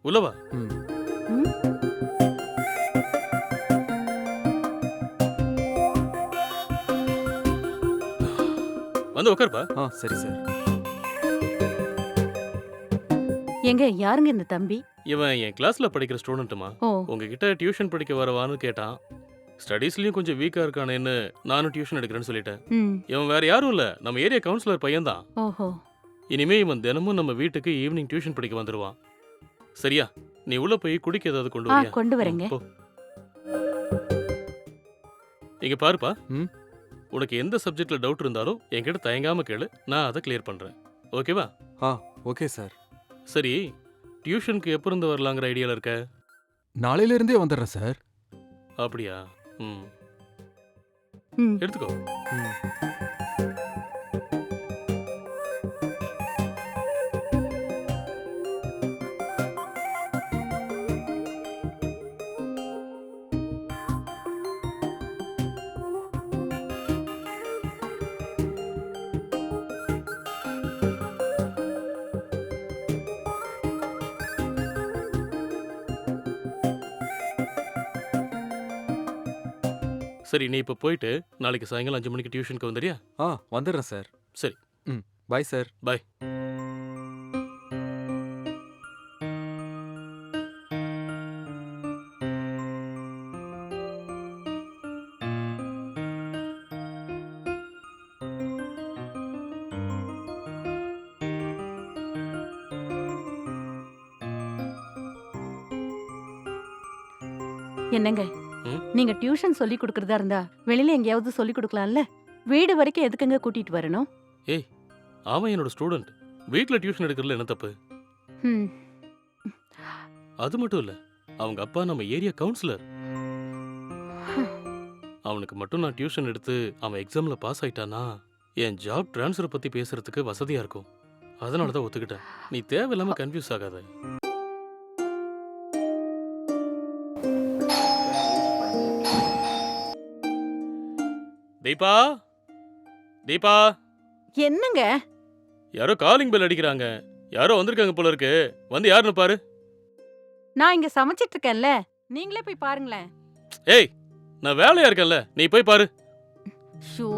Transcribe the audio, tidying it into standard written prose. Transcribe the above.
உள்ளவா. ம். ம்? வந்து உட்காருப்பா. சரி சார். எங்க யாருங்க இந்த தம்பி? இவன் என் கிளாஸ்ல படிக்கிற ஸ்டூடெண்ட்டுமா. ஓ. உங்ககிட்ட டியூஷன் படிக்க வரவான்னு கேட்டான். ஸ்டடீஸ்லயும் கொஞ்சம் வீக்கா இருக்கானேன்னு நானும் டியூஷன் எடுக்கிறேன்னு சொல்லிட்டேன். ம். இவன் வேற யாரும் இல்ல, நம்ம ஏரியா கவுன்சிலர் பையன்தான். ஓஹோ. இனிமே இவன் தினமும் நம்ம வீட்டுக்கு ஈவினிங் டியூஷன் படிக்க வந்துருவான். சரியா? நீ உள்ள போய் குடிக்க ஏதாவது கொண்டு வரியா? கொண்டு வரேங்க. போ. இங்க பாருப்பா. ம். உனக்கு எந்த சப்ஜெக்ட்ல டவுட் இருந்தாலும் என்கிட்ட தயங்காம கேளு, நான் அதை கிளியர் பண்றேன். ஓகேவா? Okay sir. சரி, டியூஷனுக்கு எப்போ இருந்து வரலாங்கிற ஐடியால இருக்க? நாளையில இருந்தே வந்துடுறேன் சார். அப்படியா? ம். ம். எடுத்துக்கோ. ம். சரி, நீ இப்போ போயிட்டு நாளைக்கு சாயங்காலம் 5 மணிக்கு டியூஷனுக்கு வந்துறியா? வந்துடுறேன் சார். சரி. Bye sir. பாய். என்னங்க ம்? நீங்க டியூஷன் சொல்லி கொடுக்கறதா இருந்தா வெளியில எங்கேயாவது சொல்லி கொடுக்கலாம்ல? வீடு வரைக்கும் எதுக்குங்க கூட்டிட்டு வரணும்? அவன் என்னோட ஸ்டூடெண்ட். வீட்டில் டியூஷன் எடுக்கிறதுல என்ன தப்பு? ம். அது மட்டும் இல்ல, அவங்க அப்பா நம்ம ஏரியா கவுன்சிலர். அவனுக்கு மட்டும் நான் டியூஷன் எடுத்து அவன் எக்ஸாம்ல பாஸ் ஆயிட்டானா என் ஜாப் ட்ரான்ஸ்ஃபர் பத்தி பேசுறதுக்கு வசதியா இருக்கும். அதனால தான் ஒத்துக்கிட்டேன். நீ தேவையில்லாம கன்ஃபியூஸ் ஆகாத. தீபா, தீபா, என்னங்க? யாரோ காலிங் பெல் அடிக்கிறாங்க. யாரோ வந்திருக்காங்க போல இருக்கு. வந்து யாருன்னு பாரு. நான் இங்க சமைச்சிட்டு இருக்கேன்ல, நீங்களே போய் பாருங்களேன். ஏய், நான் வேலையா இருக்கேன்ல, நீ போய் பாரு. ஷூ.